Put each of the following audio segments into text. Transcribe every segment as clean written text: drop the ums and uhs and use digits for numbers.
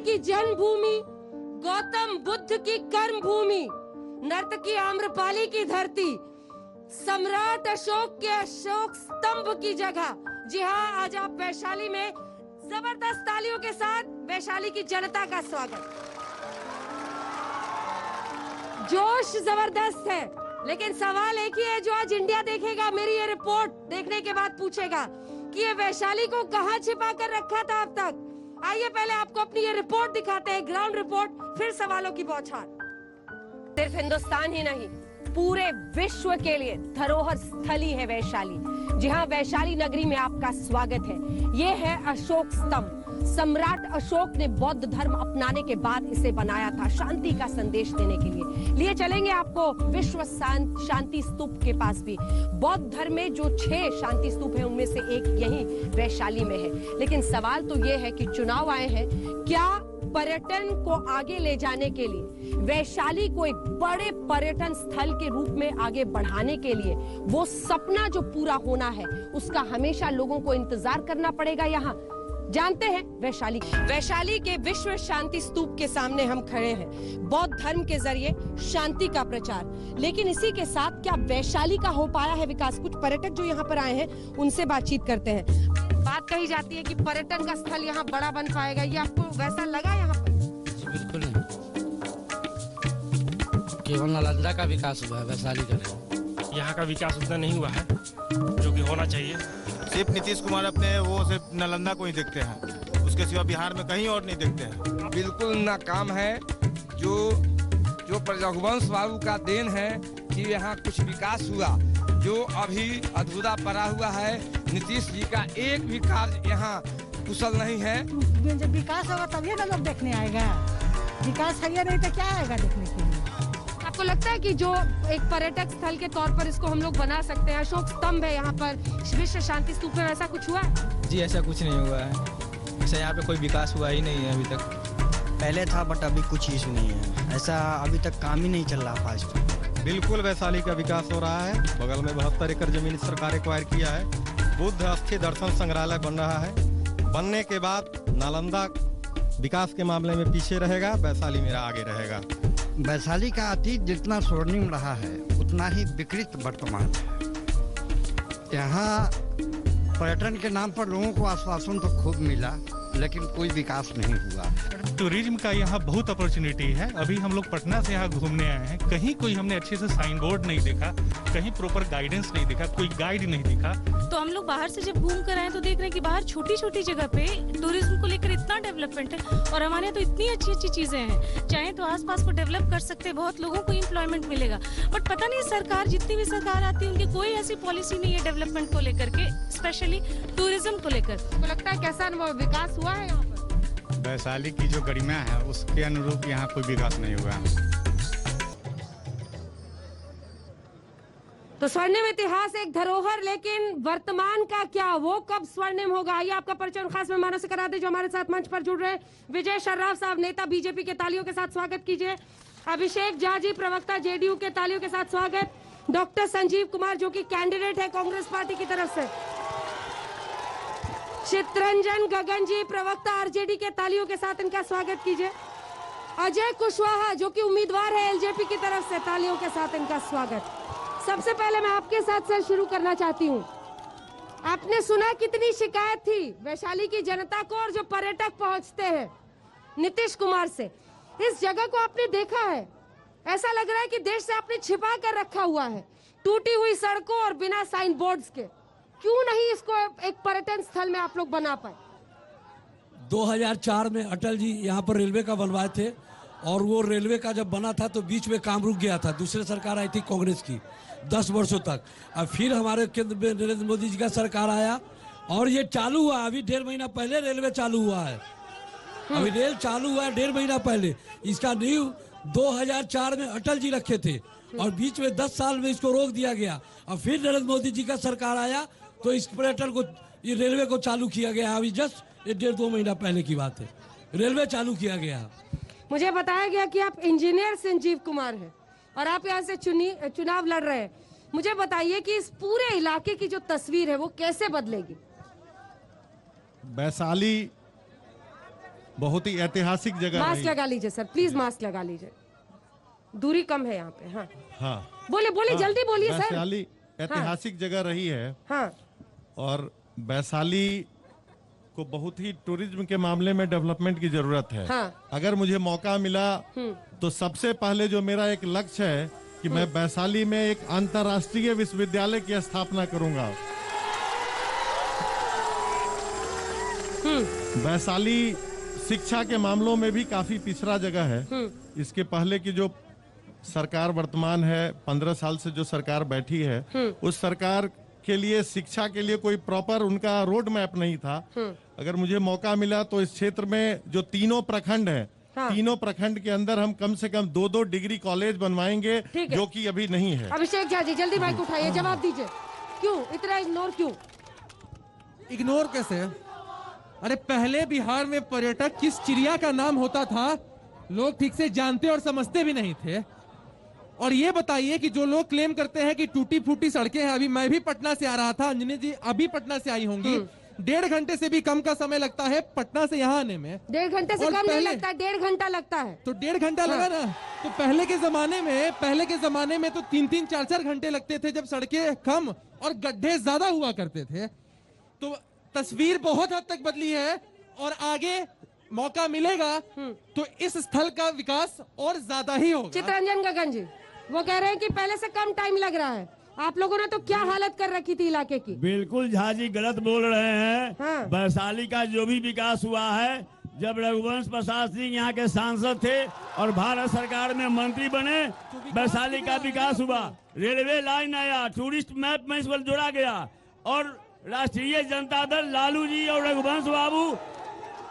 की जन्मभूमि, गौतम बुद्ध की कर्म भूमि, नर्तकी आम्रपाली की धरती, सम्राट अशोक के अशोक स्तंभ की जगह। जी हाँ, आज आप वैशाली में जबरदस्त तालियों के साथ वैशाली की जनता का स्वागत। जोश जबरदस्त है, लेकिन सवाल एक ही है जो आज इंडिया देखेगा, मेरी ये रिपोर्ट देखने के बाद पूछेगा कि ये वैशाली को कहां छिपा कर रखा था अब तक। आइए पहले आपको अपनी ये रिपोर्ट दिखाते हैं, ग्राउंड रिपोर्ट, फिर सवालों की बौछार। सिर्फ हिंदुस्तान ही नहीं, पूरे विश्व के लिए धरोहर स्थली है वैशाली। जी हाँ, वैशाली नगरी में आपका स्वागत है। ये है अशोक स्तंभ। सम्राट अशोक ने बौद्ध धर्म अपनाने के बाद इसे बनाया था, शांति का संदेश देने के लिए चलेंगे आपको विश्व शांति स्तूप के पास भी। बौद्ध धर्म में जो 6 शांति स्तूप है, उनमें से एक यही वैशाली में है। लेकिन सवाल तो ये है कि चुनाव आए हैं, क्या पर्यटन को आगे ले जाने के लिए, वैशाली को एक बड़े पर्यटन स्थल के रूप में आगे बढ़ाने के लिए, वो सपना जो पूरा होना है, उसका हमेशा लोगों को इंतजार करना पड़ेगा। यहाँ जानते हैं वैशाली के विश्व शांति स्तूप के सामने हम खड़े हैं। बौद्ध धर्म के जरिए शांति का प्रचार, लेकिन इसी के साथ क्या वैशाली का हो पाया है विकास? कुछ पर्यटक जो यहाँ पर आए हैं, उनसे बातचीत करते हैं। बात कही जाती है कि पर्यटन का स्थल यहाँ बड़ा बन पाएगा, ये आपको वैसा लगा यहाँ पर? बिल्कुल नहीं, केवल नालंदा का विकास हुआ है, वैशाली का नहीं। यहाँ का विकास उतना नहीं हुआ है जो कि होना चाहिए। सिर्फ नीतीश कुमार अपने वो सिर्फ नालंदा को ही देखते हैं, उसके सिवा बिहार में कहीं और नहीं देखते हैं। बिल्कुल नाकाम है। जो रघुवंश बाबू का देन है कि यहाँ कुछ विकास हुआ, जो अभी अधूरा पड़ा हुआ है। नीतीश जी का एक भी कार्य यहाँ कुशल नहीं है। जब विकास होगा तभी ना लोग देखने आएगा, विकास है नहीं तो क्या आएगा देखने के लिए। आपको लगता है कि जो एक पर्यटक स्थल के तौर पर इसको हम लोग बना सकते हैं, अशोक स्तंभ है यहाँ पर, विश्व शांति स्तूप में, ऐसा कुछ हुआ है? जी ऐसा कुछ नहीं हुआ है, ऐसा यहाँ पे कोई विकास हुआ ही नहीं है अभी तक। पहले था बट अभी कुछ इशू नहीं है, ऐसा अभी तक काम ही नहीं चल रहा फास्ट। बिल्कुल वैशाली का विकास हो रहा है। बगल में 72 एकड़ जमीन सरकार एक्वायर किया है। बुद्ध अस्थि दर्शन संग्रहालय बन रहा है। बनने के बाद नालंदा विकास के मामले में पीछे रहेगा, वैशाली मेरा आगे रहेगा। वैशाली का अतीत जितना स्वर्णिम रहा है, उतना ही विकृत वर्तमान है। यहाँ पर्यटन के नाम पर लोगों को आश्वासन तो खूब मिला, लेकिन कोई विकास नहीं हुआ। टूरिज्म का यहाँ बहुत अपॉर्चुनिटी है। अभी हम लोग पटना से यहाँ घूमने आए हैं, कहीं कोई हमने अच्छे से साइन बोर्ड नहीं देखा, कहीं प्रॉपर गाइडेंस नहीं देखा, कोई गाइड नहीं दिखा। तो हम लोग बाहर से जब घूम कर आए तो देख रहे हैं कि बाहर छोटी छोटी जगह पे टूरिज्म को लेकर इतना डेवलपमेंट है, और हमारे यहाँ तो इतनी अच्छी अच्छी चीजें हैं। चाहे तो आसपास को डेवलप कर सकते हैं, बहुत लोगों को एम्प्लॉयमेंट मिलेगा। बट पता नहीं सरकार, जितनी भी सरकार आती है, उनकी कोई ऐसी पॉलिसी नहीं है डेवलपमेंट को लेकर के, स्पेशली टूरिज्म को लेकर। तो लगता है कैसा विकास हुआ है यहाँ पर? वैशाली की जो गरिमा है उसके अनुरूप यहाँ कोई विकास नहीं हुआ। तो स्वर्णिम इतिहास एक धरोहर, लेकिन वर्तमान का क्या, वो कब स्वर्णिम होगा? आइए आपका परिचय खास मेहमानों से करा दे जो हमारे साथ मंच पर जुड़ रहे हैं। विजय शर्राफ साहब, नेता बीजेपी के, तालियों के साथ स्वागत कीजिए। अभिषेक झा जी, प्रवक्ता जेडीयू के, तालियों के साथ स्वागत। डॉक्टर संजीव कुमार जो कि कैंडिडेट है कांग्रेस पार्टी की तरफ से। चित्रंजन गगन जी, प्रवक्ता आरजेडी के, तालियों के साथ इनका स्वागत कीजिए। अजय कुशवाहा जो कि उम्मीदवार है एलजेपी की तरफ से, तालियों के साथ इनका स्वागत। सबसे पहले मैं आपके साथ सर शुरू करना चाहती हूँ। आपने सुना कितनी शिकायत थी वैशाली की जनता को, और जो पर्यटक पहुंचते हैं नीतीश कुमार से। इस जगह को आपने देखा है, ऐसा लग रहा है कि देश से आपने छिपा कर रखा हुआ है, टूटी हुई सड़कों और बिना साइन बोर्ड्स के। क्यों नहीं इसको एक पर्यटन स्थल में आप लोग बना पाए? 2004 में अटल जी यहाँ पर रेलवे का बनवाए थे, और वो रेलवे का जब बना था तो बीच में काम रुक गया था। दूसरी सरकार आई थी कांग्रेस की 10 वर्षों तक। अब फिर हमारे केंद्र में नरेंद्र मोदी जी का सरकार आया और ये चालू हुआ। अभी 1.5 महीना पहले रेलवे चालू हुआ है, अभी रेल चालू हुआ है 1.5 महीना पहले। इसका नींव 2004 में अटल जी रखे थे, और बीच में 10 साल में इसको रोक दिया गया। और फिर नरेंद्र मोदी जी का सरकार आया तो इस पर्यटन को, ये रेलवे को चालू किया गया। अभी जस्ट 1.5-2 महीना पहले की बात है, रेलवे चालू किया गया। मुझे बताया गया कि आप इंजीनियर संजीव कुमार हैं और आप यहाँ से चुनाव लड़ रहे हैं। मुझे बताइए कि इस पूरे इलाके की जो तस्वीर है वो कैसे बदलेगी? वैशाली बहुत ही ऐतिहासिक जगह मास्क रही। लगा लीजिए सर, प्लीज मास्क लगा लीजिए, दूरी कम है यहाँ पे। हाँ हाँ बोले बोले हाँ, जल्दी बोलिए सर। वैशाली ऐतिहासिक जगह रही है। हाँ और वैशाली को बहुत ही टूरिज्म के मामले में डेवलपमेंट की जरूरत है। हाँ। अगर मुझे मौका मिला तो सबसे पहले जो मेरा एक लक्ष्य है कि मैं वैशाली में एक अंतर्राष्ट्रीय विश्वविद्यालय की स्थापना करूंगा। वैशाली शिक्षा के मामलों में भी काफी पिछड़ा जगह है। इसके पहले की जो सरकार वर्तमान है, 15 साल से जो सरकार बैठी है, उस सरकार के लिए शिक्षा के लिए कोई प्रॉपर उनका रोड मैप नहीं था। अगर मुझे मौका मिला तो इस क्षेत्र में जो तीनों प्रखंड है, तीनों प्रखंड के अंदर हम कम से कम 2-2 डिग्री कॉलेज बनवाएंगे, जो कि अभी नहीं है। अभिषेक झा जी जल्दी माइक उठाइए, जवाब दीजिए, क्यों इतना इग्नोर क्यों? इग्नोर कैसे? अरे पहले बिहार में पर्यटक किस चिड़िया का नाम होता था लोग ठीक से जानते और समझते भी नहीं थे। और ये बताइए कि जो लोग क्लेम करते हैं कि टूटी फूटी सड़कें हैं, अभी मैं भी पटना से आ रहा था, अंजनी जी अभी पटना से आई होंगी, 1.5 घंटे से भी कम का समय लगता है पटना से यहाँ आने में। 1.5 घंटे से कम नहीं लगता, 1.5 घंटा लगता है। तो 1.5 घंटा लगा ना। तो पहले के जमाने में तो 3-3, 4-4 घंटे लगते थे जब सड़कें कम और गड्ढे ज्यादा हुआ करते थे। तो तस्वीर बहुत हद तक बदली है और आगे मौका मिलेगा तो इस स्थल का विकास और ज्यादा ही होगा। चित्रंजन गगन जी वो कह रहे हैं कि पहले से कम टाइम लग रहा है। आप लोगों ने तो क्या हालत कर रखी थी इलाके की। बिल्कुल झा जी गलत बोल रहे हैं। हाँ। वैशाली का जो भी विकास हुआ है, जब रघुवंश प्रसाद सिंह यहाँ के सांसद थे और भारत सरकार में मंत्री बने, वैशाली का विकास हुआ। रेलवे लाइन आया, टूरिस्ट मैप में इस पर जोड़ा गया और राष्ट्रीय जनता दल लालू जी और रघुवंश बाबू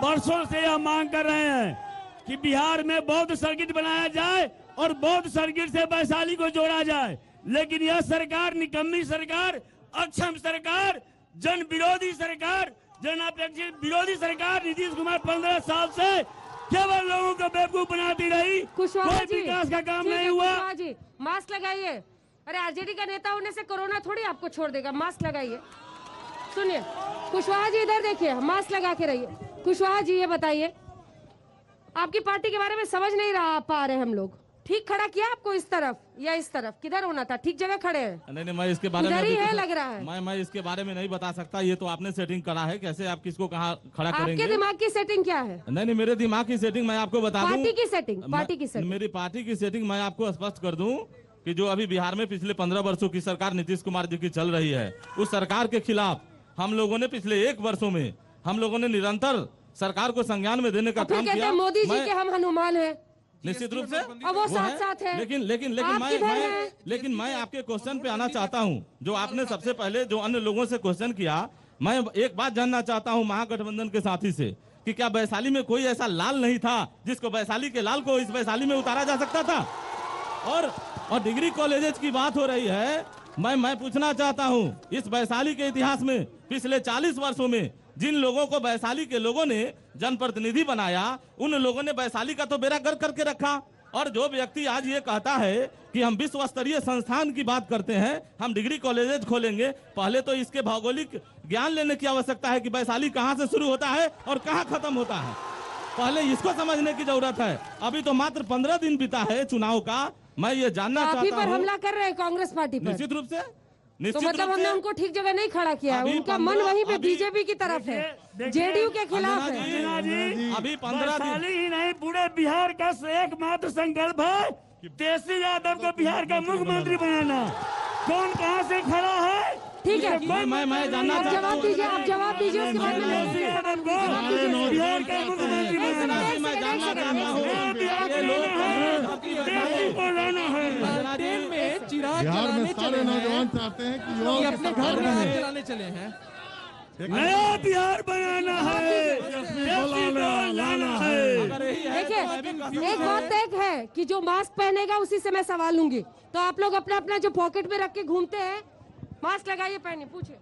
वर्षों से यह मांग कर रहे हैं कि बिहार में बौद्ध सर्किट बनाया जाए और बौद्ध सर्किट से वैशाली को जोड़ा जाए। लेकिन यह सरकार निकम्मी सरकार, अक्षम सरकार, जन विरोधी सरकार, जन अपेक्षित विरोधी सरकार नीतीश कुमार 15 साल से केवल लोगों को बेवकूफ बनाती रही। कोई विकास का काम नहीं हुआ। मास्क लगाइए। अरे आरजेडी का नेता होने से कोरोना थोड़ी आपको छोड़ देगा। मास्क लगाइए। सुनिए कुशवाहा जी इधर देखिए, मास्क लगा के रहिए। कुशवाहा जी ये बताइए, आपकी पार्टी के बारे में समझ नहीं रहा पा रहे हम लोग। ठीक खड़ा किया आपको इस तरफ या इस तरफ, किधर होना था? ठीक जगह खड़े हैं। नहीं मैं इसके बारे में है लग रहा है। मैं इसके बारे में नहीं बता सकता। ये तो आपने सेटिंग करा है, कैसे आप किसको कहाँ खड़ा करेंगे? आपके दिमाग की सेटिंग क्या है? नहीं मेरे दिमाग की सेटिंग मैं आपको बता दूं। पार्टी की सेटिंग मेरी पार्टी की सेटिंग मैं आपको स्पष्ट कर दूं कि जो अभी बिहार में पिछले 15 वर्षों की सरकार नीतीश कुमार जी की चल रही है, उस सरकार के खिलाफ हम लोगों ने पिछले 1 वर्षों में हम लोगों ने निरंतर सरकार को संज्ञान में देने का काम किया। मोदी जी के हम हनुमान हैं निश्चित रूप से, और वो साथ है। लेकिन मैं आपके क्वेश्चन पे आना चाहता हूं। जो आपने सबसे पहले जो अन्य लोगों से क्वेश्चन किया, मैं एक बात जानना चाहता हूं महागठबंधन के साथी से कि क्या वैशाली में कोई ऐसा लाल नहीं था जिसको वैशाली के लाल को इस वैशाली में उतारा जा सकता था? और डिग्री कॉलेजेस की बात हो रही है, मैं पूछना चाहता हूं, इस वैशाली के इतिहास में पिछले 40 वर्षों में जिन लोगों को वैशाली के लोगों ने जनप्रतिनिधि बनाया, उन लोगों ने वैशाली का तो बेड़ा गर्क करके रखा। और जो व्यक्ति आज ये कहता है कि हम विश्व स्तरीय संस्थान की बात करते हैं, हम डिग्री कॉलेजेस खोलेंगे, पहले तो इसके भौगोलिक ज्ञान लेने की आवश्यकता है कि वैशाली कहाँ से शुरू होता है और कहाँ खत्म होता है। पहले इसको समझने की जरूरत है। अभी तो मात्र 15 दिन बीता है चुनाव का। मैं ये जानना चाहता हूँ, पर हमला कर रहे हैं कांग्रेस पार्टी पर। निश्चित रूप से तो मतलब हमने उनको ठीक जगह नहीं खड़ा किया है। उनका मन वहीं पे बीजेपी की तरफ है, जेडीयू के खिलाफ है। अभी 15 दिन ही नहीं, पूरे बिहार का एकमात्र संकल्प है तेजस्वी यादव को बिहार का मुख्यमंत्री बनाना। कौन कहाँ से खड़ा है? ठीक है, मैं जानना आप जवाब दीजिए, आप जवाब दीजिए, उसके बाद में बिहार का मुख्यमंत्री बनाना। मैं जानना चाहता हूँ ये लोग बिहार में सारे नौजवान चाहते हैं कि युवाओं अपने घर में चलाने चले हैं। नया बिहार बनाना है, लाना है। देखिए एक बात तय है कि जो मास्क पहनेगा उसी से मैं सवाल लूंगी। तो आप लोग अपना अपना जो पॉकेट में रख के घूमते हैं, मास्क लगाइए, पहनिए, पूछिए।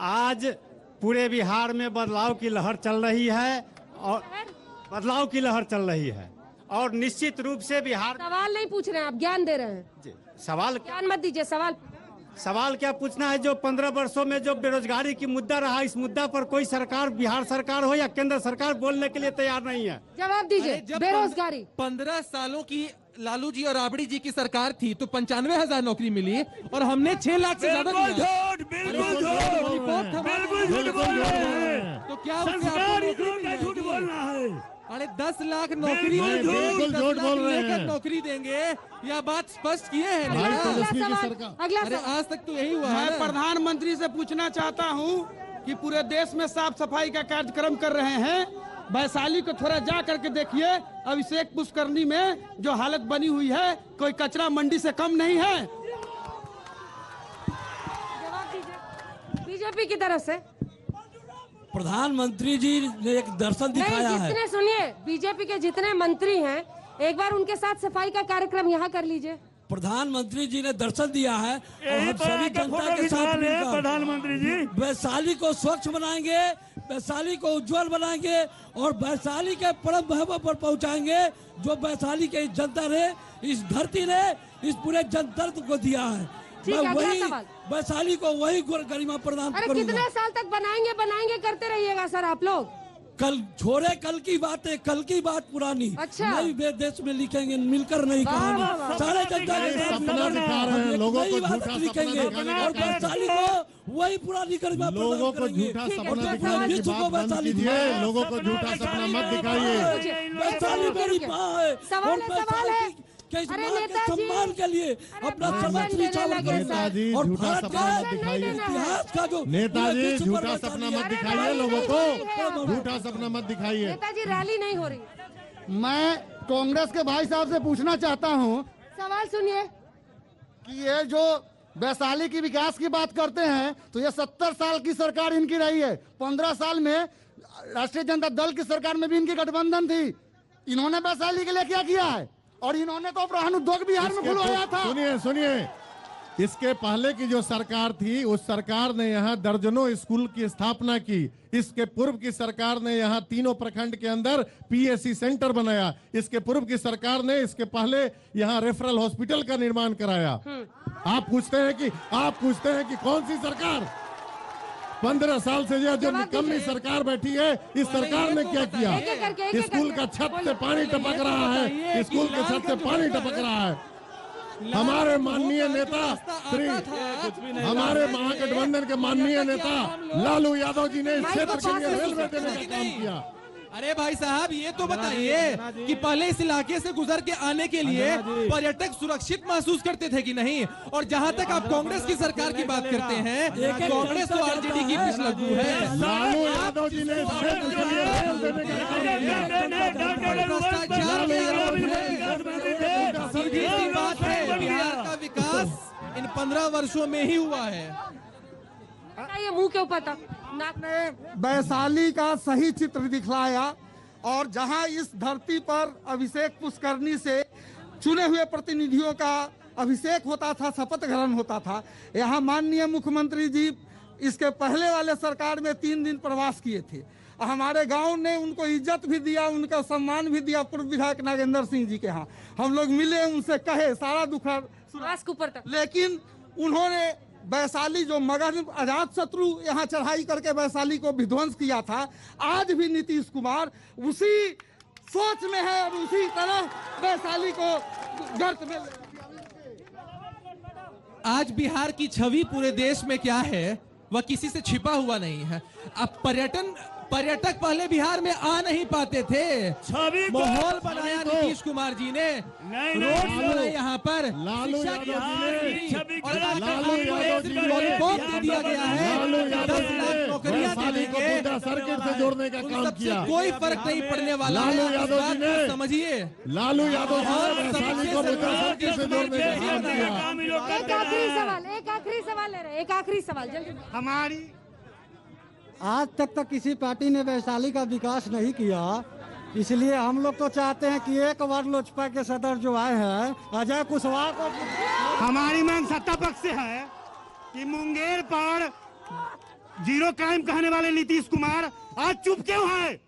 आज पूरे बिहार में बदलाव की लहर चल रही है और बदलाव की लहर चल रही है और निश्चित रूप से बिहार। सवाल नहीं पूछ रहे हैं आप, ज्ञान दे रहे हैं। सवाल ज्ञान मत दीजिए, सवाल सवाल क्या पूछना है, जो 15 वर्षों में जो बेरोजगारी की मुद्दा रहा, इस मुद्दा पर कोई सरकार, बिहार सरकार हो या केंद्र सरकार, बोलने के लिए तैयार नहीं है। जवाब दीजिए। बेरोजगारी 15 सालों की लालू जी और राबड़ी जी की सरकार थी तो 95,000 नौकरी मिली और हमने 6 लाख से ज्यादा बिल्कुल झूठ, बिल्कुल झूठ, बिल्कुल झूठ बोल रहे हैं। तो क्या उससे संस्कारी आपको लोग का झूठ बोलना है। अरे 10 लाख नौकरी बिल्कुल झूठ बोल रहे हैं। नौकरी देंगे, यह बात स्पष्ट किए हैं। अरे आज तक तो यही हुआ है। मैं प्रधानमंत्री से पूछना चाहता हूं कि पूरे देश में साफ सफाई का कार्यक्रम कर रहे हैं, वैशाली को थोड़ा जा करके देखिए, अभिषेक पुष्करनी में जो हालत बनी हुई है, कोई कचरा मंडी से कम नहीं है। जवाब दीजिए बीजेपी की तरफ से। प्रधानमंत्री जी ने एक दर्शन दिखाया है। जितने सुनिए बीजेपी के जितने मंत्री हैं, एक बार उनके साथ सफाई का कार्यक्रम यहाँ कर लीजिए। प्रधानमंत्री जी ने दर्शन दिया है और हम सभी जनता के साथ मिलकर प्रधानमंत्री जी वैशाली को स्वच्छ बनाएंगे, वैशाली को उज्जवल बनाएंगे और वैशाली के परम महबूब पर पहुंचाएंगे, जो वैशाली के जनता ने, इस धरती ने, इस पूरे जनतंत्र को दिया है। मैं वही वैशाली को वही गरिमा प्रदान अरे करूंगा। कितने साल तक बनाएंगे करते रहिएगा सर आप लोग। कल छोड़े कल की बात है, कल की बात पुरानी। अच्छा। नई देश में लिखेंगे, मिलकर नहीं कहानी। सारे जनता के साथ सपना दिखा रहे हैं, लोगों को झूठा लिखेंगे और वैशाली को वही पुरानी गरिमा लोगों को झूठा सपना दिखाने की बात बंद कीजिए, लोगों को झूठा सपना मत दिखाइए। वैशाली मेरी माँ है। सवाल है अरे सम्मान के लिए अपना समाज नेताजी झूठा सपना मत दिखाइए। इतिहास का जो नेताजी झूठा सपना मत दिखाइए, लोगों को झूठा सपना मत दिखाइए। नेताजी रैली नहीं हो रही। मैं कांग्रेस के भाई साहब से पूछना चाहता हूं सवाल सुनिए कि ये जो वैशाली की विकास की बात करते हैं, तो ये 70 साल की सरकार इनकी रही है। 15 साल में राष्ट्रीय जनता दल की सरकार में भी इनकी गठबंधन थी। इन्होंने वैशाली के लिए क्या किया है? और इन्होंने तो वाहन उद्योग बिहार में खुलवाया था। सुनिए, इसके पहले की जो सरकार थी, उस सरकार ने यहाँ दर्जनों स्कूल की स्थापना की। इसके पूर्व की सरकार ने यहाँ तीनों प्रखंड के अंदर पीएससी सेंटर बनाया। इसके पूर्व की सरकार ने इसके पहले यहाँ रेफरल हॉस्पिटल का निर्माण कराया। आप पूछते हैं कि कौन सी सरकार? 15 साल से जो निकम्मी सरकार बैठी है, इस सरकार ने क्या किया? स्कूल का छत से पानी टपक रहा है, स्कूल के छत से पानी टपक रहा है। हमारे माननीय नेता हमारे महागठबंधन के माननीय नेता लालू यादव जी ने इस क्षेत्र के लिए रेलवे देने का काम किया। अरे भाई साहब, ये तो बताइए कि पहले इस इलाके से गुजर के आने के लिए पर्यटक सुरक्षित महसूस करते थे कि नहीं? और जहां तक आप कांग्रेस की सरकार की बात करते हैं, कांग्रेस तो आरजेडी की पिछलग्गू है। लालू यादव जी ने सीधी बात है, बिहार का विकास इन 15 वर्षों में ही हुआ है। ये मुंह के ऊपर तक ने वैशाली का सही चित्र दिखलाया और जहां इस धरती पर अभिषेक पुष्करनी से चुने हुए प्रतिनिधियों का अभिषेक होता था, शपथ ग्रहण होता था, यहाँ माननीय मुख्यमंत्री जी इसके पहले वाले सरकार में 3 दिन प्रवास किए थे। हमारे गांव ने उनको इज्जत भी दिया, उनका सम्मान भी दिया। पूर्व विधायक नागेंद्र सिंह जी के यहाँ हम लोग मिले, उनसे कहे सारा दुख, लेकिन उन्होंने वैशाली जो मगध अजात शत्रु यहाँ चढ़ाई करके वैशाली को विध्वंस किया था, आज भी नीतीश कुमार उसी सोच में है और उसी तरह वैशाली को गर्त में। आज बिहार की छवि पूरे देश में क्या है, वह किसी से छिपा हुआ नहीं है। अब पर्यटक पहले बिहार में आ नहीं पाते थे। माहौल बनाया नीतीश कुमार जी ने, रोड बनाए यहाँ पर, शिक्षा की लॉलीपॉप दे दिया गया है, 10 लाख नौकरियां देंगे, सर्किट से जोड़ने का काम किया। कोई फर्क नहीं पड़ने वाला है। लालू यादव जी ने, समझिए, लालू यादव जी ने वैशाली को सर्किट से जोड़ने का काम किया। एक आखिरी सवाल ले रहे, एक आखिरी सवाल जल्दी। हमारी आज तक किसी पार्टी ने वैशाली का विकास नहीं किया, इसलिए हम लोग तो चाहते हैं कि एक बार लोजपा के सदर जो आए हैं अजय कुशवाहा को। हमारी मांग सत्ता पक्ष से है कि मुंगेर पर जीरो क्राइम कहने वाले नीतीश कुमार आज चुप क्यों है?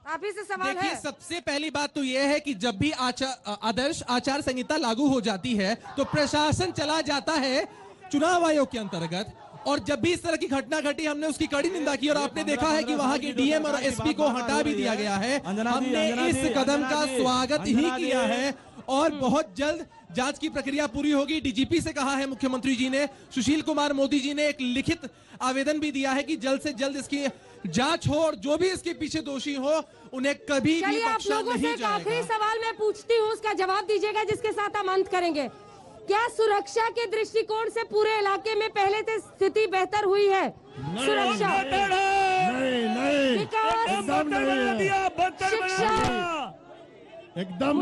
आप ही से सवाल देखिए, है। सबसे पहली बात तो यह है कि जब भी आदर्श आचार संहिता लागू हो जाती है तो प्रशासन चला जाता है चुनाव आयोग के अंतर्गत, और जब भी इस तरह की घटना घटी हमने उसकी कड़ी निंदा की और आपने देखा है कि वहां के डीएम और एसपी को हटा भी दिया गया है। हमने इस कदम का स्वागत ही किया है और बहुत जल्द जांच की प्रक्रिया पूरी होगी। डीजीपी से कहा है मुख्यमंत्री जी ने, सुशील कुमार मोदी जी ने एक लिखित आवेदन भी दिया है कि जल्द से जल्द इसकी जांच हो और जो भी इसके पीछे दोषी हो उन्हें कभी भी आप बख्शा लोगों से नहीं एक जाएगा। आखिरी सवाल मैं पूछती हूँ, उसका जवाब दीजिएगा, जिसके साथ हम अंत करेंगे। क्या सुरक्षा के दृष्टिकोण से पूरे इलाके में पहले से स्थिति बेहतर हुई है? सुरक्षा, विकास, शिक्षा, एकदम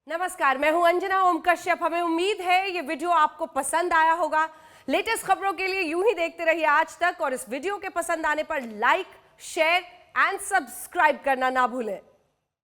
नमस्कार, मैं हूं अंजना ओम कश्यप। हमें उम्मीद है ये वीडियो आपको पसंद आया होगा। लेटेस्ट खबरों के लिए यूं ही देखते रहिए आज तक, और इस वीडियो के पसंद आने पर लाइक, शेयर एंड सब्सक्राइब करना ना भूलें।